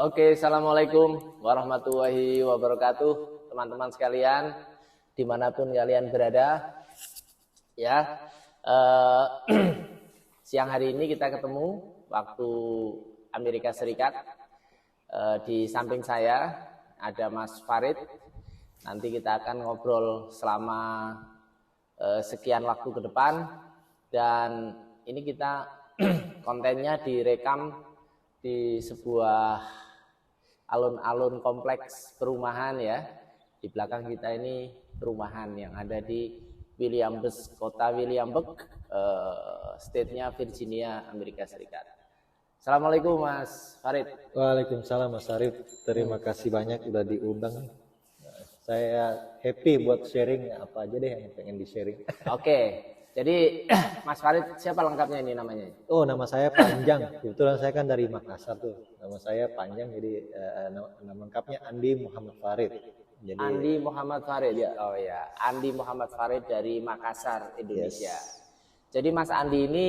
Oke, assalamualaikum warahmatullahi wabarakatuh, teman-teman sekalian, dimanapun kalian berada. Ya, siang hari ini kita ketemu waktu Amerika Serikat. Di samping saya ada Mas Farid. Nanti kita akan ngobrol selama sekian waktu ke depan, dan ini kita kontennya direkam di sebuah alun-alun kompleks perumahan ya. Di belakang kita ini perumahan yang ada di Williamsburg, kota Williamsburg, state-nya Virginia, Amerika Serikat. Assalamualaikum Mas Farid. Waalaikumsalam Mas Arif. Terima kasih banyak udah diundang. Saya happy buat sharing apa aja deh yang pengen di-sharing. Oke. Jadi Mas Farid siapa lengkapnya ini namanya? Oh, nama saya panjang. Kebetulan saya kan dari Makassar tuh. Nama saya panjang, jadi nama lengkapnya Andi Muhammad Farid. Jadi, Andi Muhammad Farid. Ya. Oh ya, Andi Muhammad Farid dari Makassar, Indonesia. Yes. Jadi Mas Andi ini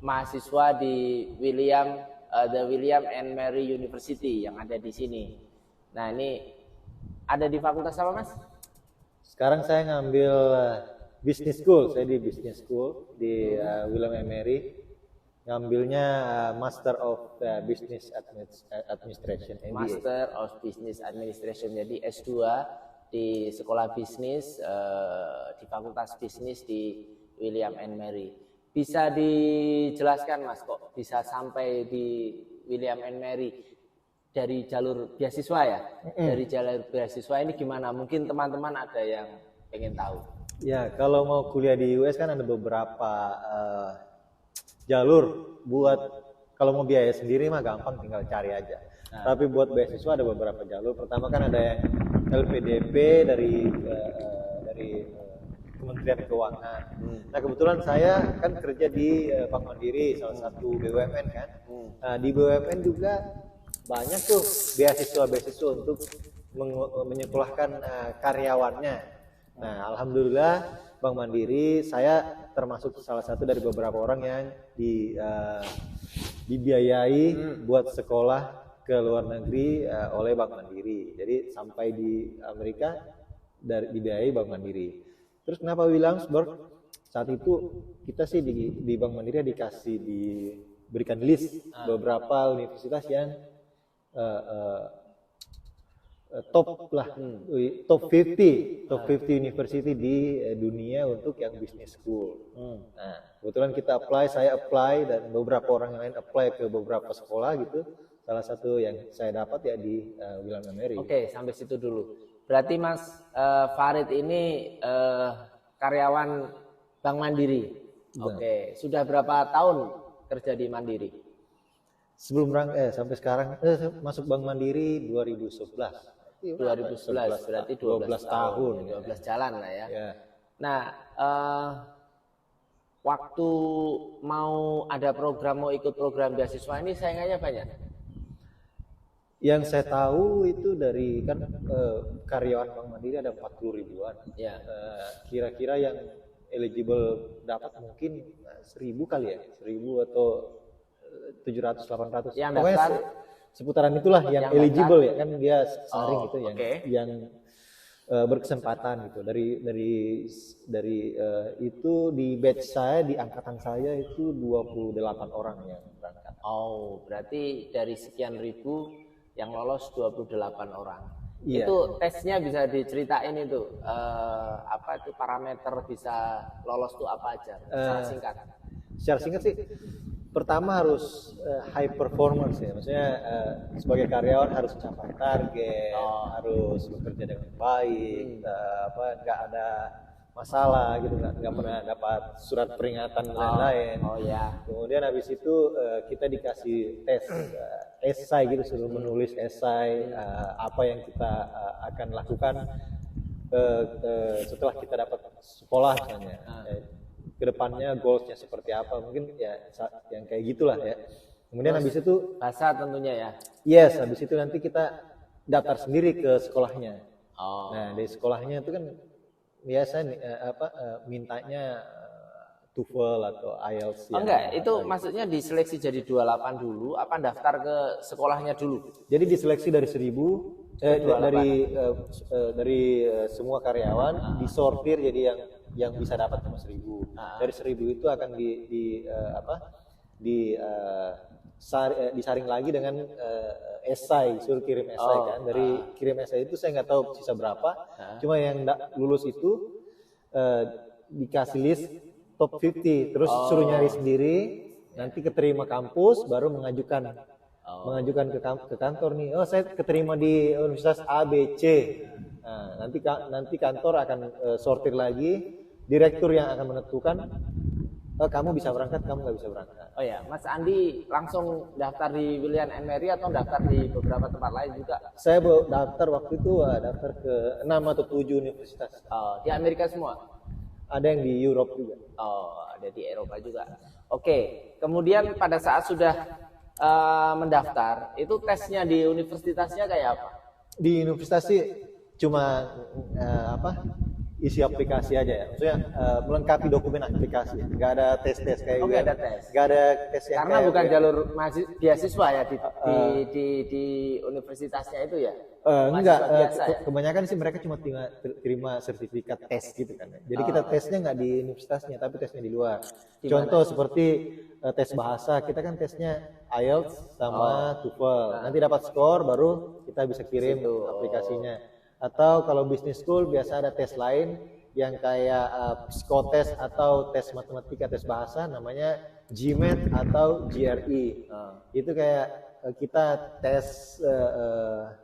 mahasiswa di The William and Mary University yang ada di sini. Nah, ini ada di fakultas apa, Mas? Sekarang saya ngambil Business School. Saya di Business School di William and Mary. Ngambilnya Master of Business Administration, MBA. Master of Business Administration, jadi S2 di sekolah bisnis, di fakultas bisnis di William and Mary. Bisa dijelaskan Mas, kok bisa sampai di William and Mary dari jalur beasiswa ya? Dari jalur beasiswa ini gimana? Mungkin teman-teman ada yang pengen tahu. Ya, kalau mau kuliah di US kan ada beberapa jalur buat, kalau mau biaya sendiri mah gampang, tinggal cari aja. Tapi buat beasiswa ada beberapa jalur. Pertama kan ada yang LPDP dari Kementerian Keuangan. Nah, kebetulan saya kan kerja di Bank Mandiri, salah satu BUMN kan. Nah, di BUMN juga banyak tuh beasiswa untuk menyekolahkan karyawannya. Nah, alhamdulillah Bank Mandiri, saya termasuk salah satu dari beberapa orang yang dibiayai buat sekolah ke luar negeri oleh Bank Mandiri. Jadi sampai di Amerika dibiayai Bank Mandiri. Terus kenapa Williamsburg? Saat itu kita sih di Bank Mandiri diberikan list beberapa universitas yang top 50 university di dunia untuk yang business school. Nah, kebetulan saya apply dan beberapa orang yang lain apply ke beberapa sekolah gitu. Salah satu yang saya dapat ya di William and Mary. Oke, sampai situ dulu. Berarti Mas Farid ini karyawan Bank Mandiri. Oke, sudah berapa tahun kerja di Mandiri? Sebelum sampai sekarang masuk Bank Mandiri 2011. 2011 berarti 12 tahun, 12 jalan lah ya. Nah, waktu mau ada program, mau ikut program beasiswa ini saingannya banyak. Yang saya tahu itu dari kan karyawan Bank Mandiri ada 40 ribuan. Ya. Kira-kira yang eligible dapat mungkin 1000 kali ya, 1000 atau 700, 800. Yang pokoknya daftar seputaran itulah yang eligible ya, kan dia saring gitu yang berkesempatan gitu. Dari itu di batch saya, di angkatan saya itu 28 orang yang berangkat. Oh, berarti dari sekian ribu yang lolos 28 orang. Iya. Itu tesnya bisa diceritain itu apa itu parameter bisa lolos tuh apa aja? Secara singkat. Secara singkat sih, pertama harus high performance ya, maksudnya sebagai karyawan harus capai target, harus bekerja dengan baik, nggak ada masalah gitu, nggak pernah dapat surat peringatan dan lain-lain. Kemudian habis itu kita dikasih tes esai gitu, suruh menulis esai apa yang kita akan lakukan setelah kita dapat sekolah misalnya. Kedepannya goalsnya seperti apa, mungkin ya yang kayak gitulah ya. Kemudian habis itu bahasa tentunya ya. Yes, habis itu nanti kita daftar sendiri ke sekolahnya. Nah, dari sekolahnya itu kan biasa mintanya TOEFL atau IELTS. Oh enggak, itu maksudnya diseleksi jadi 28 dulu, apa daftar ke sekolahnya dulu? Jadi diseleksi dari 1.000, dari semua karyawan, disortir jadi yang bisa dapat cuma 1.000. Dari 1.000 itu akan disaring lagi dengan esai, suruh kirim esai kan. Dari kirim esai itu saya nggak tahu sisa berapa, cuma yang lulus itu dikasih list top 50, terus suruh nyari sendiri, nanti keterima kampus, baru mengajukan ke kantor nih. Oh, saya keterima di Universitas A, B, C. Nah, nanti kantor akan sortir lagi, direktur yang akan menentukan kamu bisa berangkat, kamu nggak bisa berangkat. Oh ya, Mas Andi langsung daftar di William & Mary atau daftar di beberapa tempat lain juga? Saya daftar waktu itu daftar ke 6 atau 7 universitas. Oh, di Amerika semua? Ada yang di Europe juga. Oh, ada di Eropa juga. Oke, kemudian pada saat sudah mendaftar, itu tesnya di universitasnya kayak apa? Di universitas sih cuma isi aplikasi aja ya. Maksudnya melengkapi dokumen aplikasi. Nggak ada tes-tes kayak nggak ada tes. Nggak ada tes yang karena bukan jalur beasiswa ya di universitasnya itu ya. Enggak, kebanyakan sih mereka cuma terima sertifikat tes gitu kan. Jadi kita tesnya nggak di universitasnya, tapi tesnya di luar. Contoh seperti tes bahasa, kita kan tesnya IELTS sama TOEFL. Nanti dapat skor, baru kita bisa kirim aplikasinya. Atau kalau business school biasa ada tes lain yang kayak psikotes atau tes matematika, tes bahasa, namanya GMAT atau GRE. Itu kayak kita tes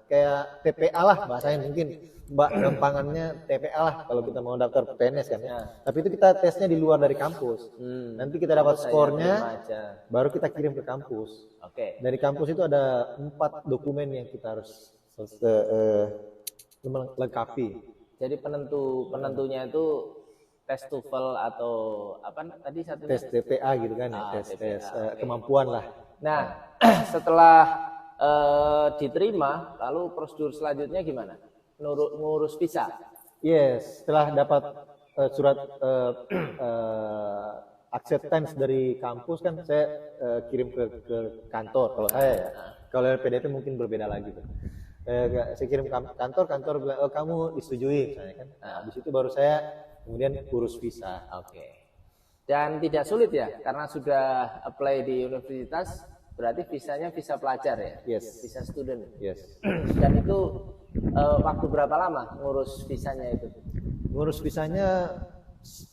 kayak TPA lah bahasanya, mungkin gampangannya TPA lah kalau kita mau daftar PNS kan ya. Tapi itu kita tesnya di luar dari kampus. Nanti kita dapat skornya, baru kita kirim ke kampus. Dari kampus itu ada 4 dokumen yang kita harus lengkapi. Jadi penentunya itu tes TOEFL atau apa tadi satu? Tes TPA gitu kan ya, tes kemampuan lah. Nah, setelah diterima, lalu prosedur selanjutnya gimana? Ngurus visa? Yes, setelah dapat surat acceptance dari kampus kan saya kirim ke kantor kalau saya ya. Kalau PDP mungkin berbeda lagi tuh. Saya kirim ke kantor bilang kamu disetujui misalnya kan. Habis itu baru saya kemudian urus visa. Dan tidak sulit ya, karena sudah apply di universitas, berarti visanya visa pelajar ya? Yes. Visa student? Yes. Dan itu waktu berapa lama ngurus visanya itu? Ngurus visanya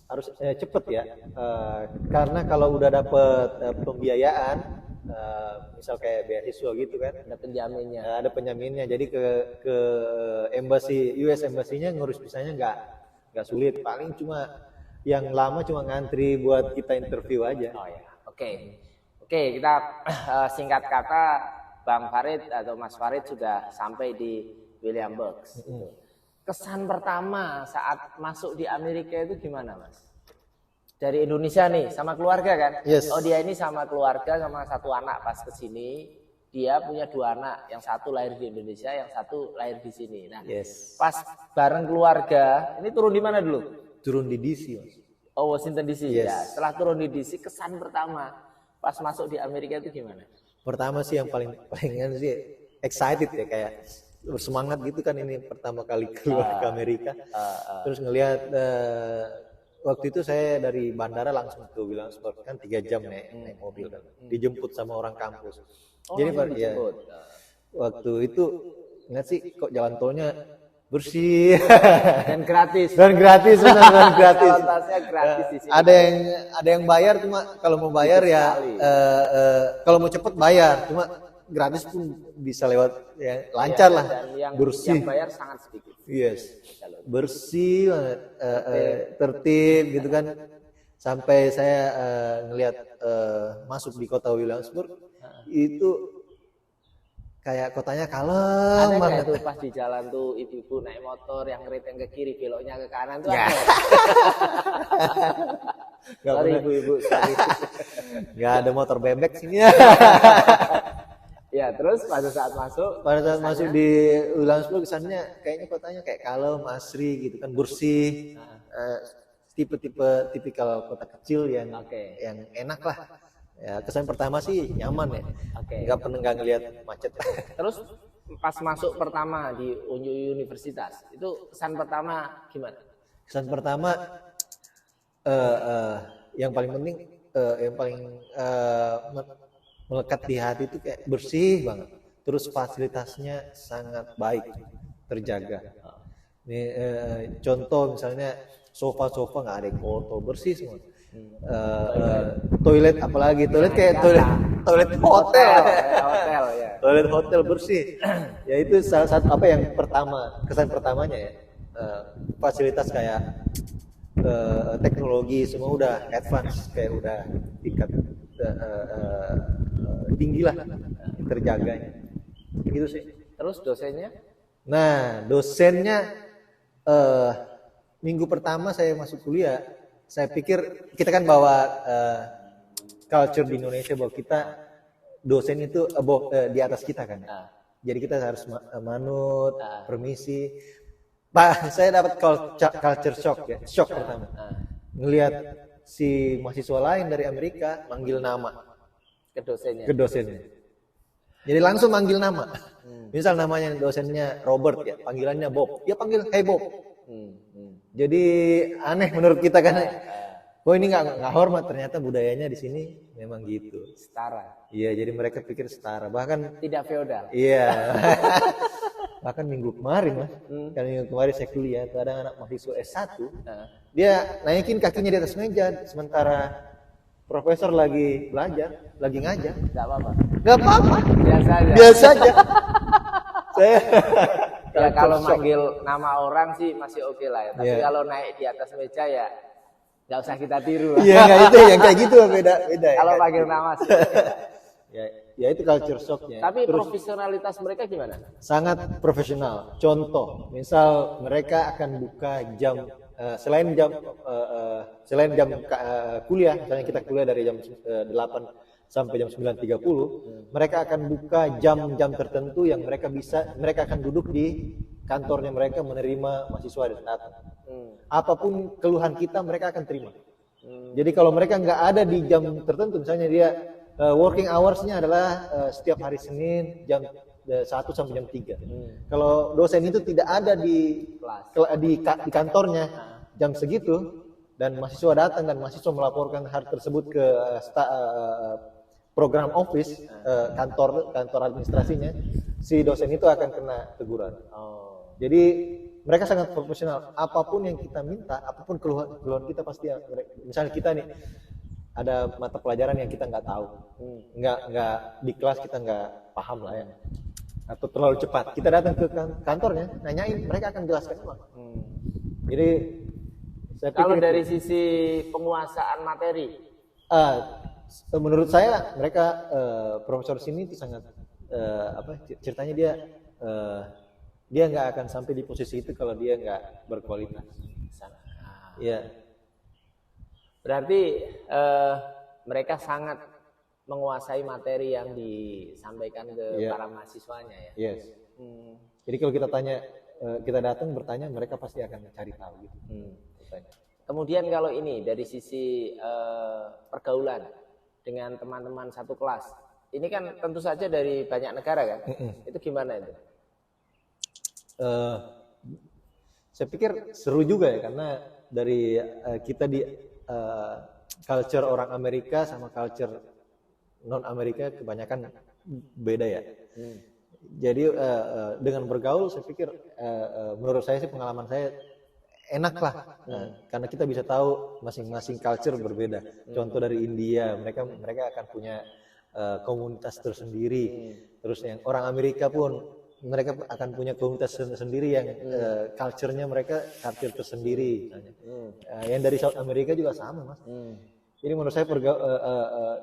harus cepet ya, karena kalau udah dapet pembiayaan, misal kayak beasiswa gitu kan, ada penjaminnya. Ada penjaminnya, jadi ke embassy, US embassy-nya ngurus visanya nggak sulit, paling cuma yang lama cuma ngantri buat kita interview aja. Oke, kita singkat kata Bang Farid atau Mas Farid sudah sampai di Williamsburg. Kesan pertama saat masuk di Amerika itu gimana, Mas? Dari Indonesia nih, sama keluarga kan? Yes. Oh, dia ini sama keluarga, sama satu anak pas kesini. Dia punya 2 anak, yang satu lahir di Indonesia, yang satu lahir di sini. Nah, pas bareng keluarga, ini turun di mana dulu? Turun di DC, Mas. Oh, Washington DC. Yes. Ya. Setelah turun di DC, kesan pertama pas masuk di Amerika itu gimana? Pertama sih yang paling sih excited ya, kayak bersemangat gitu kan, ini pertama kali keluar ke Amerika. Terus ngelihat waktu itu saya dari bandara langsung ke Williamsburg kan 3 jam naik mobil kan. Dijemput sama orang kampus. Jadi waktu itu nggak sih kok jalan tolnya bersih dan gratis. Dan gratis. Transportasinya gratis di sini. Ada yang bayar, cuma kalau mau bayar ya kalau mau cepet bayar, cuma gratis pun bisa lewat ya, lancar lah. Dan bersih. Yang bayar sangat sedikit. Yes. Bersih banget, tertib gitu kan. Sampai saya ngelihat masuk di kota Williamsburg, itu kayak kotanya kalem banget. Ada tuh pas di jalan tuh ibu-ibu naik motor yang ngeriting ke kiri, beloknya ke kanan tuh sorry ibu-ibu, sorry. Nggak ada motor bebek sini ya. Ya, terus pada saat masuk di Williamsburg, kesannya kayaknya kotanya kayak kalem, asri gitu kan, bersih. tipikal kota kecil yang Oke. yang enak lah. Ya, kesan pertama sih nyaman ya. Oke. Nggak ngelihat macet. Terus pas masuk pertama di Unyu Universitas, itu kesan pertama gimana? Kesan pertama yang paling penting yang paling melekat di hati itu kayak bersih banget. Terus fasilitasnya sangat baik, terjaga. Ini contoh misalnya sofa nggak ada yang kotor, bersih semua. Toilet apalagi toilet kayak toilet hotel Ya. toilet hotel bersih. Ya itu salah satu yang kesan pertamanya ya. Fasilitas kayak teknologi semua udah advance, kayak udah tingkat tinggi lah terjaganya gitu sih. Terus dosennya? Nah, dosennya minggu pertama saya masuk kuliah, saya pikir kita kan bawa culture di Indonesia bahwa kita dosen itu di atas kita kan. Jadi kita harus manut, permisi. Pak, saya dapat culture shock ya, shock pertama. Ngelihat si mahasiswa lain dari Amerika manggil nama Ke dosennya? ke dosennya. Jadi langsung manggil nama. Misal namanya dosennya Robert ya, panggilannya Bob. Dia panggil hey Bob. Jadi aneh menurut kita kan. Oh ini nggak hormat, ternyata budayanya di sini memang gitu. Setara. Iya, jadi mereka pikir setara. Bahkan Tidak feodal. iya. Bahkan minggu kemarin mas, kan minggu kemarin saya kuliah, tuh ada anak mahasiswa S1, dia naikin kakinya di atas meja, sementara profesor lagi belajar, lagi ngajar. Nggak apa-apa. Nggak apa-apa, Biasa aja. biasa aja. Saya Ya kalau manggil nama orang sih masih oke lah ya. Tapi Iya. kalau naik di atas meja ya nggak usah kita tiru. Iya nggak itu yang kayak gitu beda ya. Kalau panggil nama sih. Ya itu culture shocknya. Tapi profesionalitas mereka gimana? Sangat profesional. Contoh, misal mereka akan buka jam selain jam kuliah, misalnya kita kuliah dari jam 8 sampai jam 9.30, mereka akan buka jam-jam tertentu yang mereka akan duduk di kantornya mereka menerima mahasiswa yang datang. Apapun keluhan kita mereka akan terima. Jadi kalau mereka nggak ada di jam tertentu, misalnya dia working hours-nya adalah setiap hari Senin jam 1 sampai jam 3. Kalau dosen itu tidak ada di kantornya jam segitu dan mahasiswa datang dan mahasiswa melaporkan hal tersebut ke program office kantor administrasinya, si dosen itu akan kena teguran. Jadi mereka sangat profesional. Apapun yang kita minta, apapun keluhan kita pasti misalnya kita nih ada mata pelajaran yang kita nggak tahu, nggak di kelas kita nggak paham lah ya, atau terlalu cepat, kita datang ke kantornya, nanyain, mereka akan jelaskan ulang. Jadi saya Kalau pikir dari sisi penguasaan materi, menurut saya mereka profesor sini itu sangat ceritanya dia nggak akan sampai di posisi itu kalau dia nggak berkualitas. Iya. berarti mereka sangat menguasai materi yang disampaikan ke para mahasiswanya ya. Yes. Jadi kalau kita tanya, kita datang bertanya, mereka pasti akan cari tahu gitu. Kemudian kalau ini dari sisi pergaulan dengan teman-teman satu kelas, ini kan tentu saja dari banyak negara kan, itu gimana itu? Saya pikir seru juga ya, karena dari kita di culture orang Amerika sama culture non Amerika kebanyakan beda ya. Jadi dengan bergaul saya pikir menurut saya sih, pengalaman saya enak lah, karena kita bisa tahu masing-masing culture berbeda. Contoh dari India, mereka akan punya komunitas tersendiri. Terus yang orang Amerika pun mereka akan punya komunitas sendiri yang culture-nya mereka culture tersendiri. Yang dari South America juga sama mas. Jadi menurut saya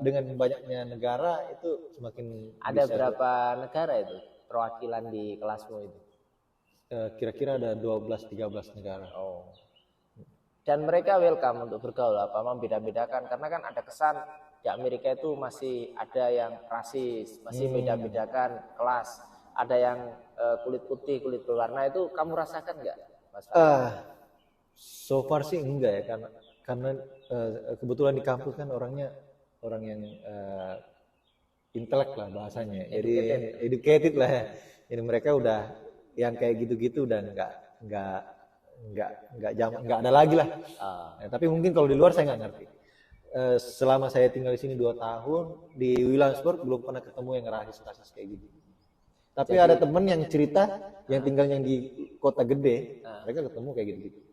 dengan banyaknya negara itu semakin ada berapa negara itu perwakilan di kelasmu itu? Kira-kira ada 12-13 negara. Dan mereka welcome untuk bergaul, apa membeda-bedakan, karena kan ada kesan di Amerika itu masih ada yang rasis, masih beda-bedakan kelas, ada yang kulit putih, kulit berwarna. Itu kamu rasakan nggak, Mas? So far sih enggak ya, karena kebetulan di kampus kan orangnya orang yang intelek lah bahasanya, jadi educated lah ya. Jadi mereka udah yang kayak gitu-gitu dan nggak ada lagi lah. Tapi mungkin kalau di luar saya nggak ngerti. Selama saya tinggal di sini 2 tahun di Williamsburg belum pernah ketemu yang ngerasain kasus kayak gitu. Tapi ada temen yang cerita yang tinggalnya di kota gede, mereka ketemu kayak gitu-gitu.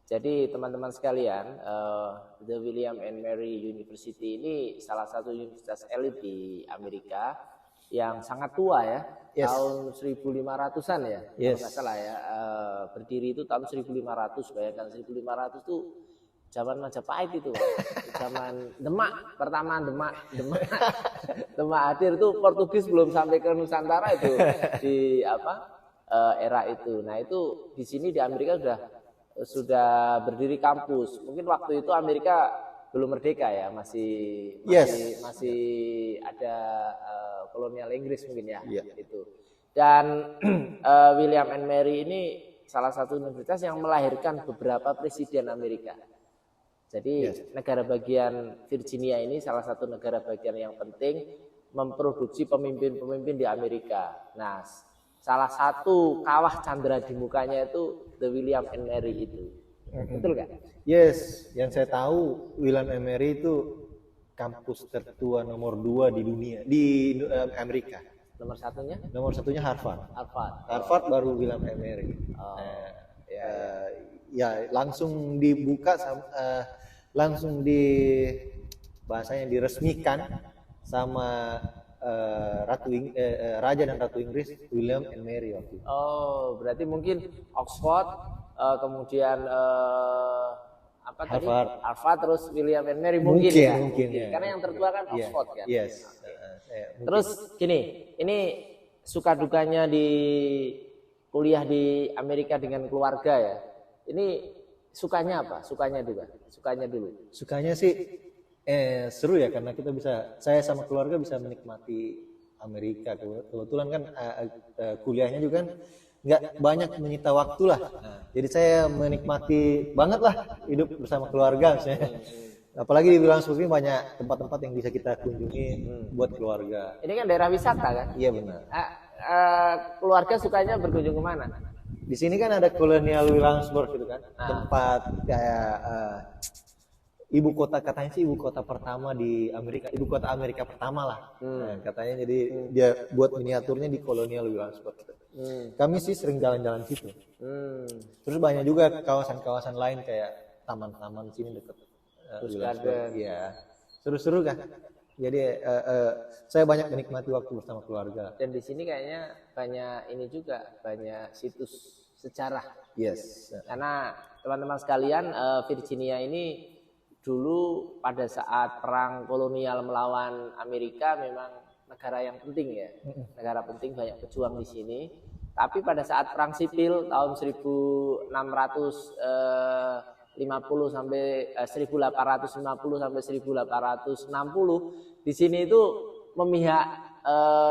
Jadi teman-teman sekalian, The William and Mary University ini salah satu universitas elit di Amerika yang sangat tua ya, tahun 1500-an ya, kalau nggak salah ya. Berdiri itu tahun 1500, bayangkan 1500 itu zaman Majapahit itu, zaman Demak, pertama Demak hadir itu Portugis belum sampai ke Nusantara itu di era itu. Nah itu di sini di Amerika sudah berdiri kampus. Mungkin waktu itu Amerika belum merdeka ya, masih ada kolonial Inggris mungkin ya, itu. Dan William and Mary ini salah satu universitas yang melahirkan beberapa presiden Amerika. Jadi negara bagian Virginia ini salah satu negara bagian yang penting memproduksi pemimpin-pemimpin di Amerika. Nah, salah satu kawah candra di mukanya itu The William and Mary itu. Betul kan? Yes, yang saya tahu William and Mary itu kampus tertua nomor 2 di dunia, di Amerika. Nomor satunya? Nomor satunya Harvard. Harvard baru William and Mary. Ya langsung dibuka, langsung bahasanya diresmikan sama Raja dan Ratu Inggris William and Mary waktu itu. Oh, berarti mungkin Oxford, kemudian Harvard, terus William and Mary mungkin ya. Karena yang tertua kan Oxford kan. Yes. Terus gini, ini suka dukanya di kuliah di Amerika dengan keluarga ya. Ini sukanya apa? Sukanya dulu. Sukanya sih seru ya, karena saya sama keluarga bisa menikmati Amerika. Kebetulan kan kuliahnya juga kan nggak banyak menyita waktu lah. Jadi saya menikmati banget lah hidup bersama keluarga misalnya. Apalagi di Williamsburg ini banyak tempat-tempat yang bisa kita kunjungi buat keluarga. Ini kan daerah wisata kan? Iya benar. Keluarga sukanya berkunjung kemana? Di sini kan ada Colonial Williamsburg gitu kan, tempat kayak ibu kota pertama di Amerika, ibu kota Amerika pertama lah. Nah, katanya jadi dia buat miniaturnya di Colonial Williamsburg. Kami sih sering jalan-jalan situ. Terus banyak juga kawasan-kawasan lain kayak taman-taman sini dekat. Iya, seru-seru kan. Jadi saya banyak menikmati waktu bersama keluarga. Dan di sini kayaknya banyak situs sejarah. Yes. Karena teman-teman sekalian, Virginia ini dulu pada saat perang kolonial melawan Amerika memang negara yang penting ya. Negara penting, banyak pejuang di sini. Tapi pada saat perang sipil tahun 1850 sampai 1850 sampai 1860 di sini itu memihak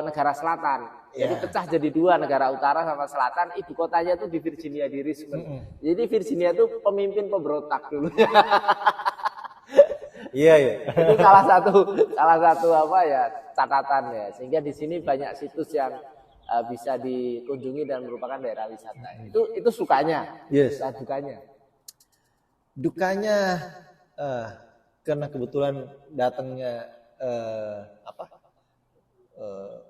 negara selatan. Jadi pecah jadi 2, negara utara sama selatan. Ibu kotanya tuh di Virginia, di Richmond. Jadi Virginia tuh pemimpin pemberontak dulu. Iya. Itu salah satu catatan ya. Sehingga di sini banyak situs yang bisa dikunjungi dan merupakan daerah wisata. Itu sukanya. Yes. Dan dukanya karena kebetulan datangnya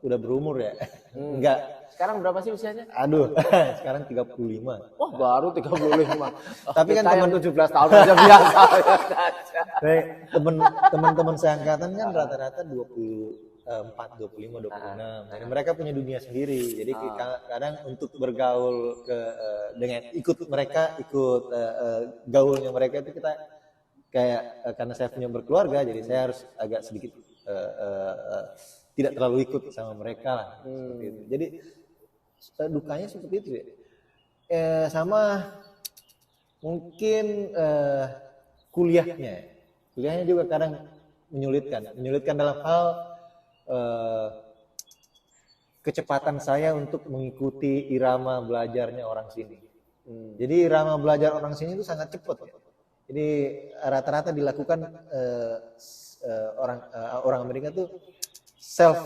udah berumur ya. Enggak. Sekarang berapa sih usianya? Aduh, sekarang 35. Wah, baru 35. Tapi kan teman 17 tahun aja biasa. Teman-teman seangkatan kan rata-rata 24, 25, 26. Jadi mereka punya dunia sendiri. Jadi kadang untuk bergaul dengan ikut gaulnya mereka itu kita kayak karena saya punya berkeluarga, jadi saya harus agak sedikit tidak terlalu ikut sama mereka lah. Seperti itu. Jadi dukanya seperti itu ya. Sama mungkin kuliahnya juga kadang menyulitkan dalam hal kecepatan saya untuk mengikuti irama belajarnya orang sini. Jadi irama belajar orang sini itu sangat cepat ya. Ini rata-rata dilakukan orang Amerika tuh self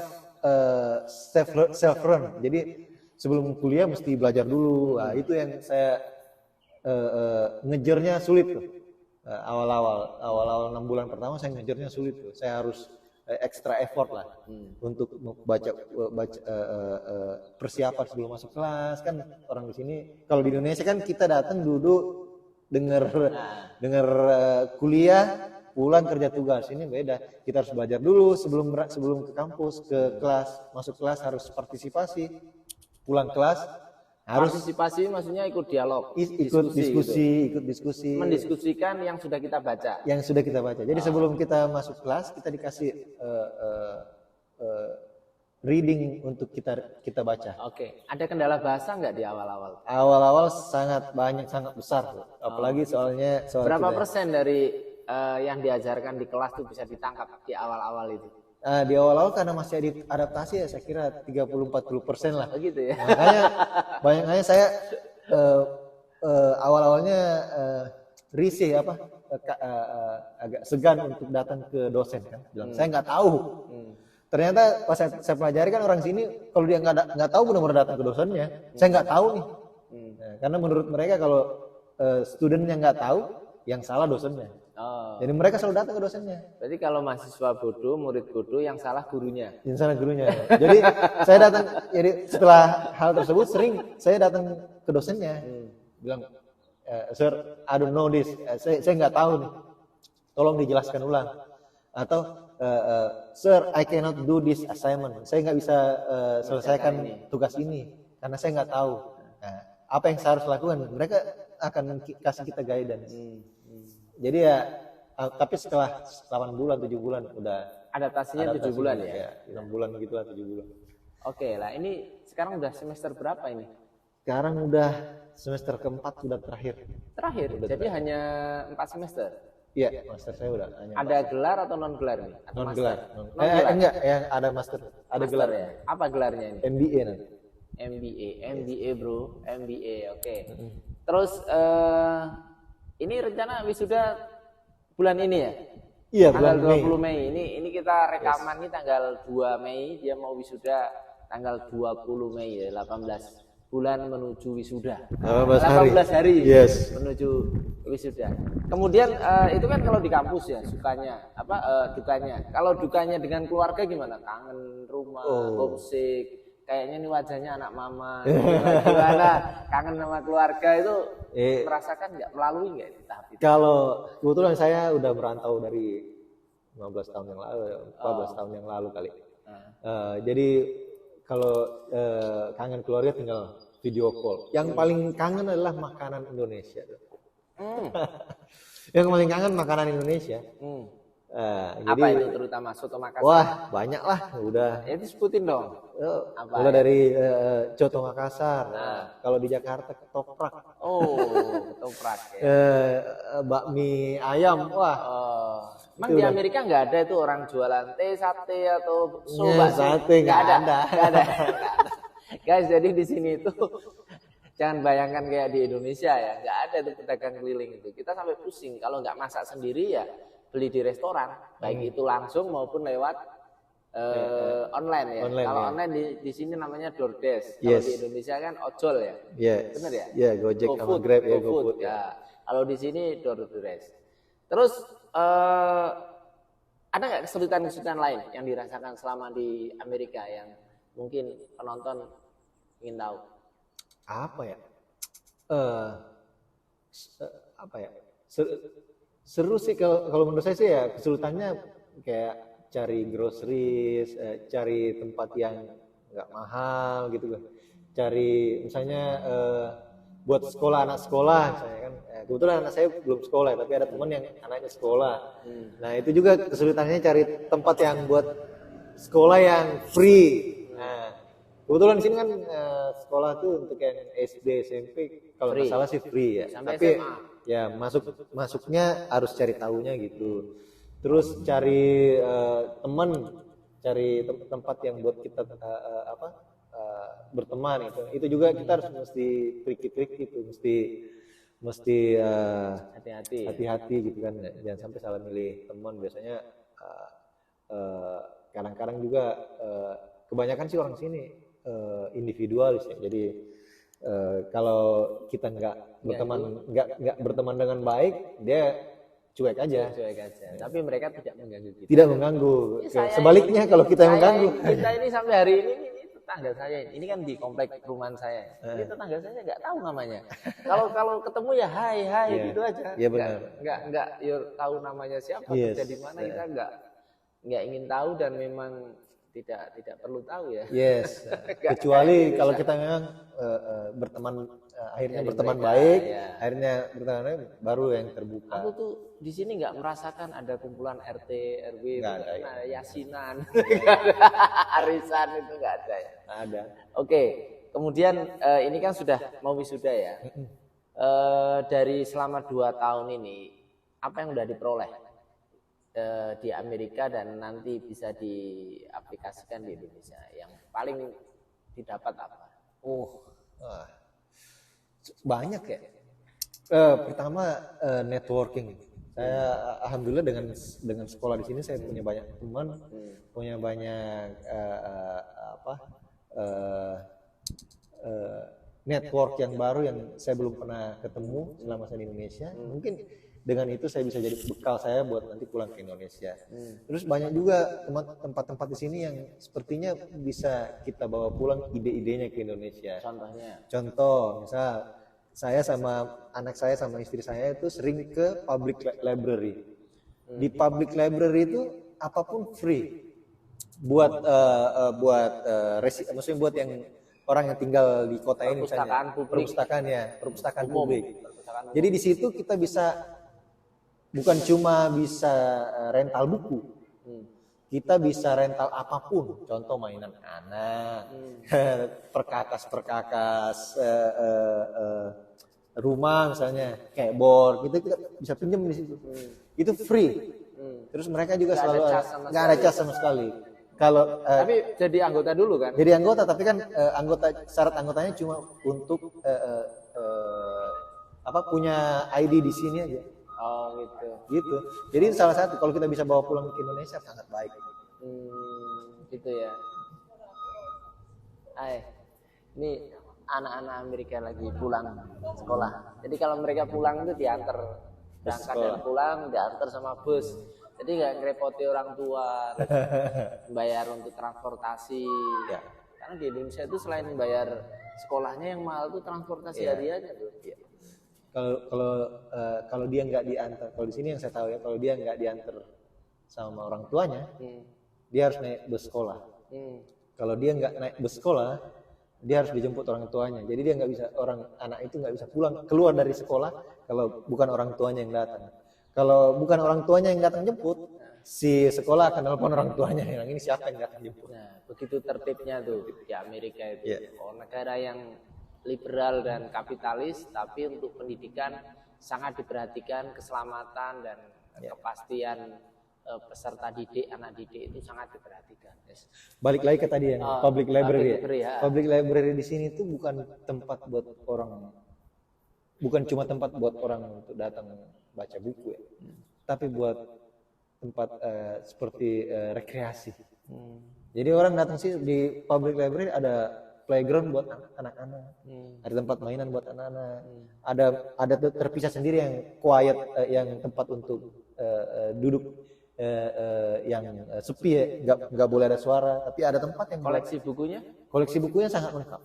run. Jadi sebelum kuliah mesti belajar dulu. Nah, itu yang saya ngejarnya sulit tuh. Awal-awal 6 bulan pertama saya ngejarnya sulit tuh. Saya harus extra effort lah untuk baca persiapan sebelum masuk kelas. Kan orang di sini, kalau di Indonesia kan kita datang duduk dengar kuliah, pulang kerja tugas. Ini beda, kita harus belajar dulu sebelum ke kampus, ke kelas. Masuk kelas harus partisipasi, pulang kelas harus partisipasi, maksudnya ikut dialog, ikut diskusi, mendiskusikan yang sudah kita baca. Jadi sebelum kita masuk kelas kita dikasih reading untuk kita baca. Oke. Ada kendala bahasa nggak di awal-awal? Awal-awal sangat besar, apalagi soal berapa persen dari yang diajarkan di kelas itu bisa ditangkap di awal-awal itu? Di awal-awal karena masih adaptasi ya, saya kira 30-40% lah. Begitu ya. Makanya saya awal-awalnya risih agak segan untuk datang ke dosen kan. Bilang saya nggak tahu. Ternyata pas saya pelajari kan orang sini kalau dia nggak tahu benar-benar datang ke dosennya. Saya nggak tahu nih. Nah, karena menurut mereka kalau studentnya nggak tahu, yang salah dosennya. Jadi mereka selalu datang ke dosennya. Berarti kalau mahasiswa bodoh, murid bodoh, yang salah gurunya. Yang salah gurunya. Jadi saya datang. Jadi setelah hal tersebut sering saya datang ke dosennya, bilang, Sir, I don't know this. Saya nggak tahu nih. Tolong dijelaskan ulang. Atau Sir, I cannot do this assignment. Saya nggak bisa selesaikan tugas ini karena saya nggak tahu. Nah, apa yang saya harus lakukan? Mereka akan kasih kita guidance. Jadi ya, tapi setelah 8 bulan, 7 bulan udah adaptasinya 7 bulan ya? 6 bulan begitulah, 7 bulan. Oke lah, ini sekarang udah semester berapa ini? Sekarang udah semester keempat, sudah terakhir. Jadi hanya 4 semester? Iya, master saya udah hanya ada 4. Gelar atau non gelar nih? Non gelar. Enggak, yang ada master. Ada gelar ya? Apa gelarnya ini? MBA nanti. MBA bro, MBA, oke. Terus ini rencana wisuda bulan ini ya? Iya, tanggal bulan 20 Mei. Ini kita rekaman ini tanggal 2 Mei, dia mau wisuda tanggal 20 Mei ya, 18 bulan menuju wisuda. 18 hari yes. Menuju wisuda. Kemudian itu kan kalau di kampus ya sukanya dukanya. Kalau dukanya dengan keluarga gimana? Kangen rumah, homesick. Kayaknya nih wajahnya anak mama, gimana? Kangen sama keluarga itu merasakan nggak, melalui nggak itu tahap itu? Kalau kebetulan saya udah merantau dari 15 tahun yang lalu, 14 tahun yang lalu kali. Jadi kalau kangen keluarga tinggal video call. Yang paling kangen adalah makanan Indonesia. Yang paling kangen makanan Indonesia. Apa itu terutama soto Makassar? Wah, banyak lah, udah. Ya disebutin dong. Mulai dari coto Makassar. Kalau di Jakarta ketoprak. Ketoprak ya. Bakmi ayam, wah. Emang di Amerika nggak ada itu orang jualan sate atau sate nggak ada. Guys, jadi di sini itu jangan bayangkan kayak di Indonesia ya, nggak ada tuh pedagang keliling itu. Kita sampai pusing kalau nggak masak sendiri ya beli di restoran, baik itu langsung maupun lewat online ya. Kalau online di sini namanya DoorDash. Kalau di Indonesia kan ojol ya. Benar ya? Iya, Gojek sama Grab ya, GoFood ya. Kalau di sini DoorDash. Terus ada nggak kesulitan-kesulitan lain yang dirasakan selama di Amerika yang mungkin penonton ingin tahu? Apa ya? Seru sih kalau menurut saya sih ya, kesulitannya kayak cari groceries, cari tempat yang nggak mahal gitu kan. Cari misalnya buat anak sekolah misalnya kan. Kebetulan anak saya belum sekolah tapi ada teman yang anaknya sekolah. Nah, itu juga kesulitannya cari tempat yang buat sekolah yang free. Nah, kebetulan di sini kan sekolah tuh untuk yang SD, SMP kalau nggak salah sih free ya. Sampai tapi SMA. Ya masuknya harus cari tahunya gitu. Terus cari cari tempat yang buat kita berteman gitu. Itu juga kita harus mesti tricky itu, mesti mesti hati-hati gitu kan, jangan sampai salah milih teman. Biasanya kadang-kadang juga kebanyakan sih orang sini individualis ya. Jadi kalau kita nggak berteman dengan baik, dia cuek aja. Tapi mereka tidak mengganggu kita. Tidak mengganggu. Sebaliknya kalau kita yang mengganggu. Kita ini sampai hari ini tetangga saya ini kan di komplek perumahan saya. Ini tetangga saya nggak tahu namanya. Kalau ketemu ya hai gitu aja. Iya benar. Nggak tahu namanya siapa, kerja di mana, kita nggak ingin tahu dan memang tidak perlu tahu ya. Yes. Kecuali kalau kita memang akhirnya berteman baik, akhirnya berteman baik, baru yang terbuka. Aku tuh di sini nggak merasakan ada kumpulan RT RW, ada yasinan, arisan itu nggak ada ya. Ada. Oke, kemudian ini kan sudah mau wisuda ya. Dari selama 2 tahun ini, apa yang udah diperoleh di Amerika dan nanti bisa diaplikasikan di Indonesia? Yang paling didapat apa? Banyak ya. Pertama networking. Saya alhamdulillah dengan sekolah di sini saya punya banyak teman, punya banyak network yang baru yang saya belum pernah ketemu selama saya di Indonesia. Mungkin dengan itu saya bisa jadi bekal saya buat nanti pulang ke Indonesia. Terus banyak juga tempat-tempat di sini yang sepertinya bisa kita bawa pulang ide-idenya ke Indonesia. Contoh, misal saya sama anak saya sama istri saya itu sering ke public library. Di public library itu apapun free. Maksudnya buat yang orang yang tinggal di kota ini misalnya, perpustakaan publik. Jadi di situ kita bisa bukan cuma bisa rental buku, kita bisa rental apapun, contoh mainan anak, perkakas, rumah misalnya, kayak board, kita bisa pinjam di situ, itu free. Terus mereka juga selalu nggak ada cas sama sekali. Kalau tapi jadi anggota dulu kan? Jadi anggota, tapi kan syarat anggotanya cuma untuk punya ID di sini aja. Oh gitu. Jadi salah satu kalau kita bisa bawa pulang ke Indonesia sangat baik. Gitu ya. Ini anak-anak Amerika lagi pulang sekolah. Jadi kalau mereka pulang itu diantar, berangkat dan pulang diantar sama bus. Jadi nggak ngerepoti orang tua, bayar untuk transportasi. Ya. Karena di Indonesia itu selain bayar sekolahnya yang mahal tuh transportasi hariannya tuh. Ya. Kalau dia nggak diantar, kalau di sini yang saya tahu ya, kalau dia nggak diantar sama orang tuanya, dia harus naik bus sekolah. Kalau dia nggak naik bus sekolah, dia harus dijemput orang tuanya. Jadi dia nggak bisa, anak itu nggak bisa keluar dari sekolah kalau bukan orang tuanya yang datang. Kalau bukan orang tuanya yang datang jemput, si sekolah akan telepon orang tuanya, yang ini siapa yang datang jemput. Nah, begitu tertibnya tuh di Amerika itu. Negara yang liberal dan kapitalis, tapi untuk pendidikan sangat diperhatikan, keselamatan dan kepastian peserta didik, anak didik itu sangat diperhatikan. Balik lagi ke tadi yang public library. Public library di sini itu bukan tempat buat orang, bukan cuma tempat buat orang untuk datang baca buku ya, tapi buat tempat seperti rekreasi. Jadi orang datang sih di public library ada playground buat anak-anak, ada tempat mainan buat anak-anak, ada terpisah sendiri yang quiet, yang tempat untuk duduk yang sepi ya, nggak boleh ada suara, tapi ada tempat yang koleksi bukunya sangat lengkap.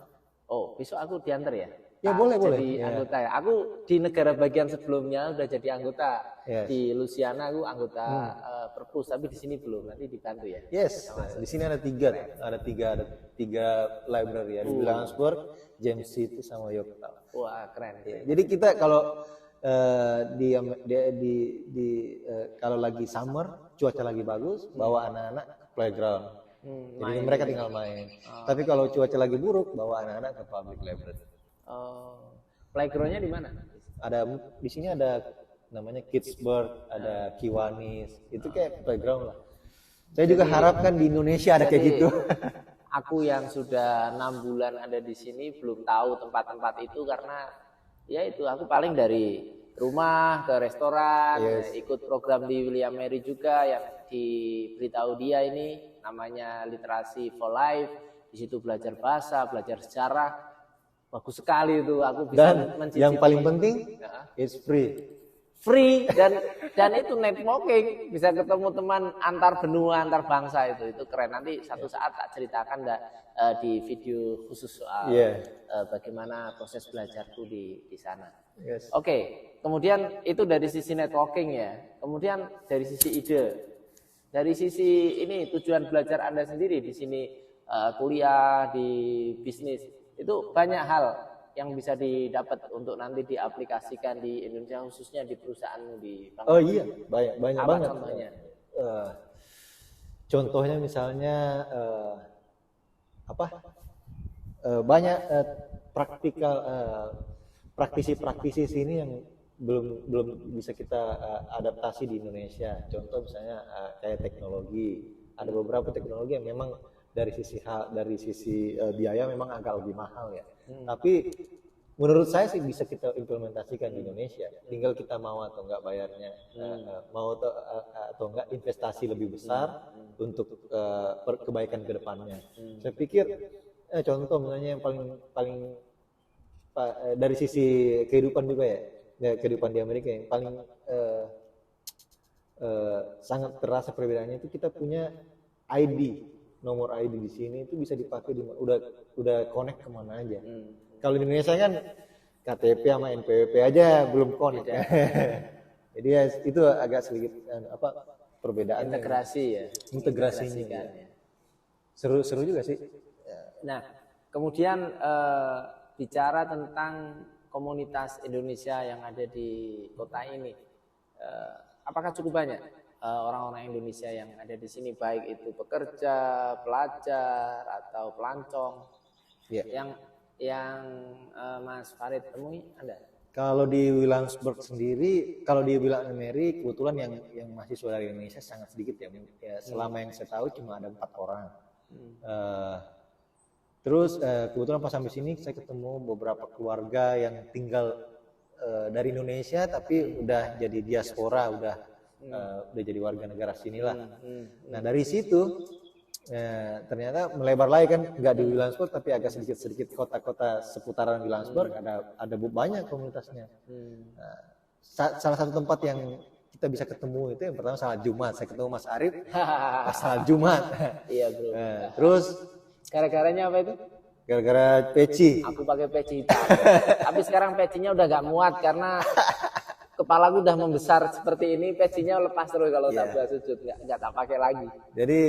Oh, besok aku diantar ya? Ya boleh. Jadi anggota ya. Aku di negara bagian sebelumnya udah jadi anggota. Di Louisiana aku anggota perpus, tapi di sini belum. Nanti dibantu ya. Yes. Di sini ada tiga library ya. Di Williamsburg, James City sama Yorktown. Wah keren. Jadi kita kalau kalau lagi summer, cuaca lagi bagus, bawa anak-anak ke playground. Jadi mereka tinggal main. Tapi kalau cuaca lagi buruk, bawa anak-anak ke public library. Playgroundnya di mana? Di sini ada namanya Kidsburg, ada Kiwanis, itu kayak playground lah. Saya juga harapkan di Indonesia ada kayak gitu. Aku yang sudah 6 bulan ada di sini belum tahu tempat-tempat itu karena Ya itu aku paling dari rumah ke restoran, ikut program di William Mary juga yang diberitahu dia ini namanya Literasi for Life. Di situ belajar bahasa, belajar sejarah. Bagus sekali itu aku bisa mencicipi. Yang paling penting it's free dan itu networking, bisa ketemu teman antar benua, antar bangsa, itu keren. Nanti satu saat tak ceritakan di video khusus soal bagaimana proses belajarku di sana. Oke, kemudian itu dari sisi networking ya. Kemudian dari sisi ide, dari sisi ini tujuan belajar Anda sendiri di sini, kuliah di bisnis, itu banyak hal yang bisa didapat untuk nanti diaplikasikan di Indonesia, khususnya di perusahaanmu di Bangka. Oh iya, banyak banget. Contohnya? Contohnya misalnya banyak praktisi sini yang belum bisa kita adaptasi di Indonesia. Contoh misalnya kayak teknologi. Ada beberapa teknologi yang memang dari sisi biaya memang agak lebih mahal ya. Tapi menurut saya sih bisa kita implementasikan di Indonesia. Tinggal kita mau atau enggak bayarnya, mau atau enggak investasi lebih besar untuk kebaikan ke depannya. Saya pikir contoh misalnya yang paling dari sisi kehidupan juga ya, kehidupan di Amerika yang paling sangat terasa perbedaannya itu kita punya ID. Nomor ID di sini itu bisa dipakai udah connect kemana aja. Kalau di Indonesia kan KTP sama NPWP aja belum connect. Jadi ya, itu agak sedikit perbedaan. Integrasi ya. Integrasinya. Ya. Seru juga sih. Nah, kemudian bicara tentang komunitas Indonesia yang ada di kota ini, apakah cukup banyak orang-orang Indonesia yang ada di sini, baik itu pekerja, pelajar atau pelancong, yang Mas Farid temui ada? Kalau di Williamsburg sendiri, kalau di William Mary kebetulan yang mahasiswa dari Indonesia sangat sedikit ya. Selama yang saya tahu cuma ada 4 orang. Terus kebetulan pas sampai sini saya ketemu beberapa keluarga yang tinggal dari Indonesia tapi udah jadi diaspora, udah jadi warga negara sinilah. Nah dari situ ternyata melebar lagi kan, nggak di Williamsburg tapi agak sedikit kota-kota seputaran Williamsburg ada banyak komunitasnya. Salah satu tempat yang kita bisa ketemu itu yang pertama salat Jumat. Saya ketemu Mas Arif pas salat Jumat. Iya bro. Terus gara-garanya apa itu? Gara-gara peci. Aku pakai peci hitam. Tapi sekarang pecinya udah gak muat karena kepalaku udah membesar seperti ini. Pecinya lepas terus kalau tak buat sujud, nggak tak pakai lagi. Jadi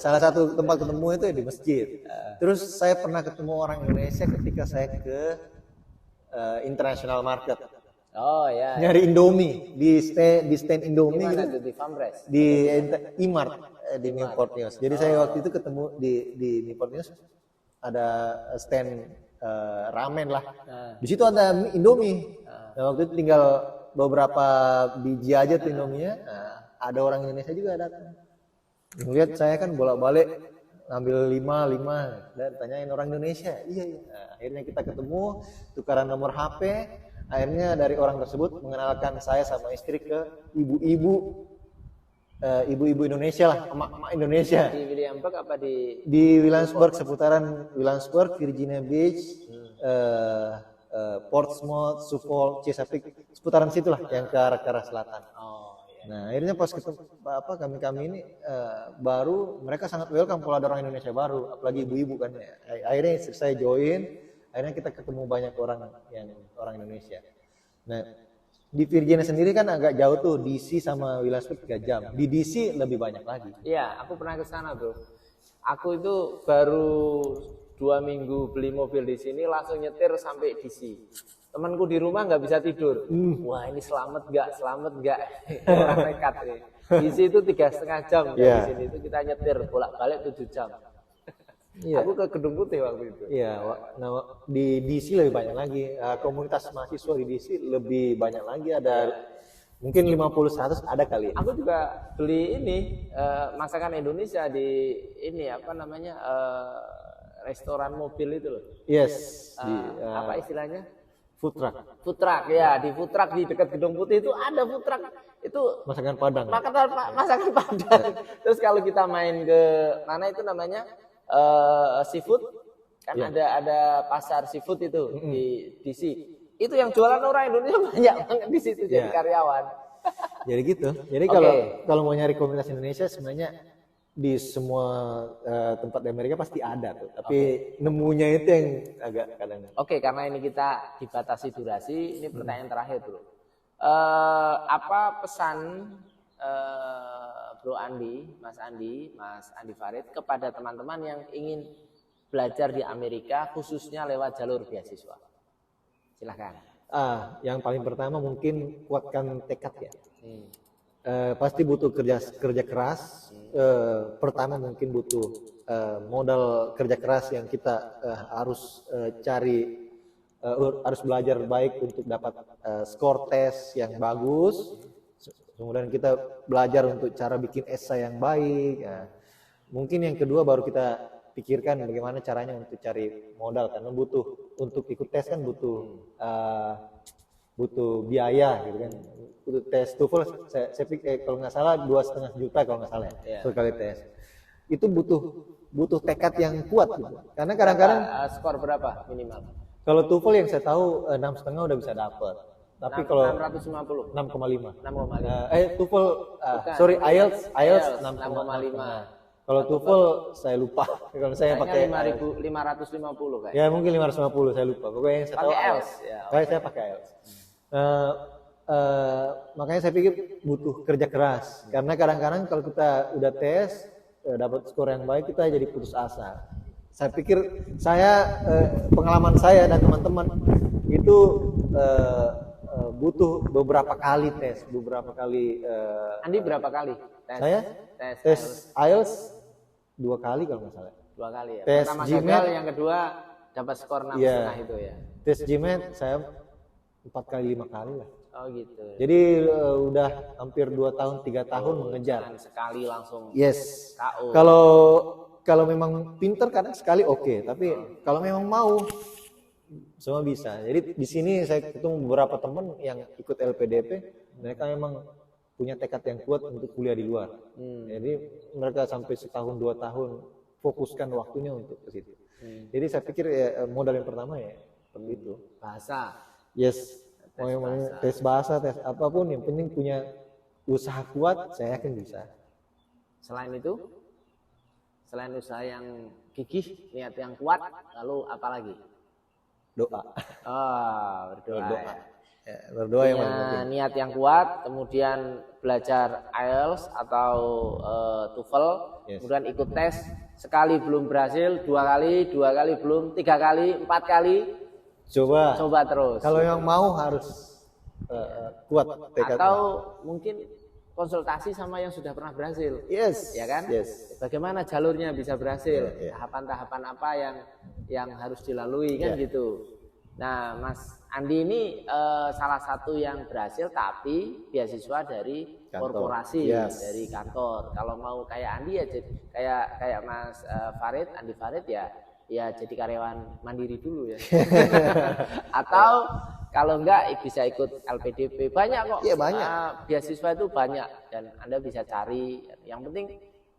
salah satu tempat ketemu itu di masjid. Terus saya pernah ketemu orang Indonesia ketika saya ke international market. Oh ya. Nyari Indomie di stand Indomie gitu. Di Fambres. Di Imart di Newport News. Jadi saya waktu itu ketemu di Newport News ada stand ramen lah. Di situ ada Indomie. Nah, waktu itu tinggal beberapa biji aja tuh Indominya. Ada orang Indonesia juga datang. Melihat saya kan bolak-balik ngambil 5 dan tanyain orang Indonesia. Iya. Nah, akhirnya kita ketemu, tukaran nomor HP. Akhirnya dari orang tersebut mengenalkan saya sama istri ke ibu-ibu Indonesia lah, emak-emak Indonesia. Di Williamsburg apa di Williamsburg, seputaran Williamsburg, Virginia Beach, Portsmouth, Suffolk, Chesapeake, seputaran situlah yang ke arah selatan. Oh, iya. Nah, akhirnya pas ketemu kami ini baru, mereka sangat welcome kalau ada orang Indonesia baru, apalagi ibu-ibu kan. Akhirnya saya join, akhirnya kita ketemu banyak orang Indonesia. Nah, di Virginia sendiri kan agak jauh tuh, DC sama Williamsburg 3 jam. Di DC lebih banyak lagi. Iya, aku pernah ke sana, Bro. Aku itu baru 2 minggu beli mobil di sini, langsung nyetir sampai DC. Temanku di rumah nggak bisa tidur. Wah, ini selamat nggak? Orang nekat nih. DC itu 3,5 jam dari sini itu kita nyetir bolak-balik 7 jam. Iya. Aku ke Gedung Putih waktu itu. Iya, nah di DC lebih banyak lagi. Komunitas mahasiswa di DC lebih banyak lagi, ada mungkin 50-100 ada kali. Aku juga beli ini masakan Indonesia di ini restoran mobil itu loh. Yes. Apa istilahnya? Food truck. Food truck ya, di food truck di dekat Gedung Putih itu ada food truck. Itu Masakan Padang. masakan Padang. Terus kalau kita main ke mana itu namanya seafood, kan ada pasar seafood itu di DC. Itu yang jualan orang Indonesia banyak banget di situ jadi karyawan. Jadi gitu. Jadi kalau mau nyari komunitas Indonesia sebenarnya di semua tempat di Amerika pasti ada tuh. Tapi nemunya itu yang agak kadang. Oke, karena ini kita dibatasi durasi, ini pertanyaan terakhir dulu. Apa pesan Bro Andi, Mas Andi Farid kepada teman-teman yang ingin belajar di Amerika khususnya lewat jalur beasiswa? Silahkan. Yang paling pertama mungkin kuatkan tekad ya. Pasti butuh kerja keras. Pertama mungkin butuh modal kerja keras yang kita harus cari, harus belajar baik untuk dapat skor tes yang bagus. Kemudian kita belajar untuk cara bikin esai yang baik. Mungkin yang kedua baru kita pikirkan bagaimana caranya untuk cari modal, karena untuk ikut tes kan butuh biaya gitu kan. Untuk tes TOEFL saya pikir kalau nggak salah 2,5 juta kalau nggak salah ya, sekali tes. Itu butuh tekad yang kuat gitu. Karena kadang-kadang skor berapa minimal? Kalau TOEFL yang saya tahu 6,5 udah bisa dapat. Tapi kalau 650 6,5. 6,5. TOEFL IELTS 6,5. Kalau TOEFL saya lupa. Kalau saya pakai 550 kayak. Ya mungkin 550 saya lupa. Pokoknya yang saya tahu IELTS. Saya pakai IELTS. Makanya saya pikir butuh kerja keras. Karena kadang-kadang kalau kita udah tes dapat skor yang baik, kita jadi putus asa. Saya pikir pengalaman saya dan teman-teman itu butuh beberapa kali tes, Andi berapa kali tes? Saya tes IELTS 2 kali kalau nggak salah. 2 kali ya. Tes Pertama GMAT, gagal, yang kedua dapat skor 6,5 itu ya. Tes GMAT saya 4 kali 5 kali lah. Oh gitu. Jadi udah hampir 2 tahun 3 tahun mengejar. Sekali langsung. Yes. KO. Kalau memang pinter kadang sekali oke, tapi kalau memang mau semua bisa. Jadi di sini saya ketemu beberapa teman yang ikut LPDP, mereka memang punya tekad yang kuat untuk kuliah di luar. Jadi mereka sampai 1-2 tahun fokuskan waktunya untuk ke situ. Jadi saya pikir modal yang pertama ya seperti itu. Bahasa. Yes. Tes bahasa, tes apapun, yang penting punya usaha kuat, saya yakin bisa. Selain itu, selain usaha yang gigih, niat yang kuat, lalu apa lagi? Doa. Berdoa. Ya, berdoa yang paling penting. Niat yang kuat, kemudian belajar IELTS atau TOEFL, kemudian ikut tes, sekali belum berhasil, 2 kali belum, 3 kali, 4 kali. Coba terus. Kalau yang mau harus kuat tekadnya. Atau mungkin konsultasi sama yang sudah pernah berhasil. Yes. Ya kan? Yes. Bagaimana jalurnya bisa berhasil? Tahapan-tahapan apa yang harus dilalui kan gitu. Nah, Mas Andi ini salah satu yang berhasil tapi beasiswa dari korporasi, dari kantor. Kalau mau kayak Andi ya kayak Mas Andi Farid ya jadi karyawan mandiri dulu ya. Atau kalau enggak bisa ikut LPDP, banyak kok. Iya, banyak. Beasiswa itu banyak dan Anda bisa cari. Yang penting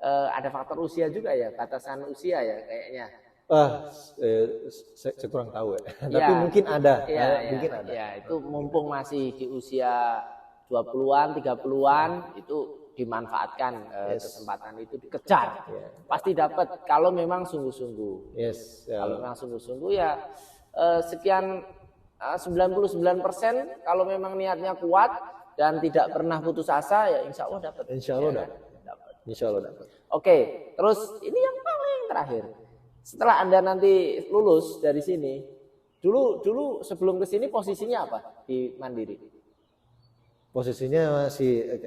ada faktor usia juga ya, batasan usia ya kayaknya. Saya kurang tahu ya. Tapi mungkin ada. Mungkin ada. Ya, itu mumpung masih di usia 20-an, 30-an itu dimanfaatkan kesempatan itu dikejar. Pasti dapat kalau memang sungguh-sungguh. Yes. Kalau memang sungguh-sungguh ya sekian 99% kalau memang niatnya kuat dan tidak pernah putus asa ya insya Allah dapat. Insya Allah dapat. Insya Allah dapat. Oke, terus ini yang paling terakhir. Setelah Anda nanti lulus dari sini, dulu sebelum ke sini posisinya apa di Mandiri? Posisinya masih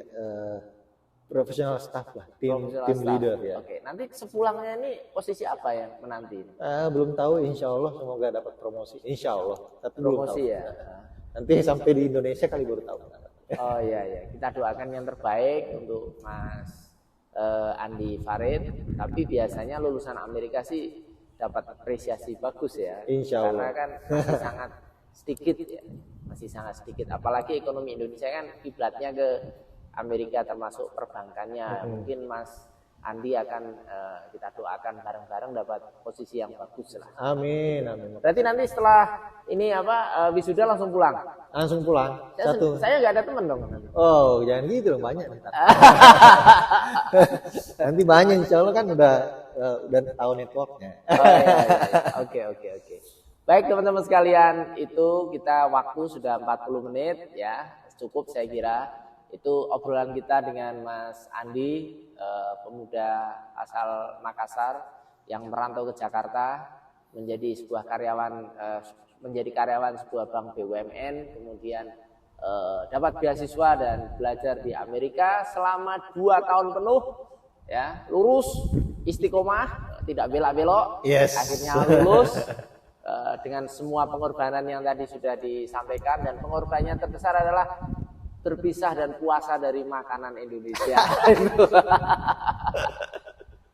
profesional staff lah, tim leader ya. Oke, nanti sepulangnya ini posisi apa yang menanti? Belum tahu, insya Allah semoga dapat promosi. Insya Allah, tapi promosi belum tahu. Ya. Nanti sampai di Indonesia kali baru tahu. Oh iya, kita doakan yang terbaik untuk Mas Andi Farid. Tapi biasanya lulusan Amerika sih dapat apresiasi bagus ya. Insya Allah. Karena kan masih sangat sedikit ya, masih sangat sedikit. Apalagi ekonomi Indonesia kan kiblatnya ke Amerika termasuk perbankannya. Mungkin Mas Andi akan kita doakan bareng-bareng dapat posisi yang bagus lah. Amin, amin. Berarti nanti setelah ini wisuda langsung pulang? Langsung pulang. Saya nggak ada teman dong. Oh, jangan gitu dong, banyak. Nanti banyak, insya Allah kan udah tahu networknya. Oh, iya. Oke. Baik teman-teman sekalian, itu kita waktu sudah 40 menit ya, cukup saya kira. Itu obrolan kita dengan Mas Andi, pemuda asal Makassar yang merantau ke Jakarta menjadi karyawan sebuah bank BUMN, kemudian dapat beasiswa dan belajar di Amerika selama 2 tahun penuh, ya, lurus, istiqomah, tidak belak-belok, akhirnya lulus dengan semua pengorbanan yang tadi sudah disampaikan, dan pengorbanannya terbesar adalah terpisah dan puasa dari makanan Indonesia.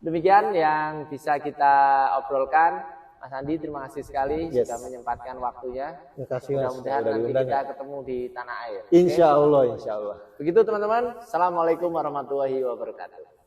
Demikian yang bisa kita obrolkan. Mas Andi, terima kasih sekali sudah menyempatkan waktunya. Terima kasih, Mas. Mudah-mudahan nanti kita ketemu di tanah air. Insya Allah, insya Allah. Begitu teman-teman. Assalamualaikum warahmatullahi wabarakatuh.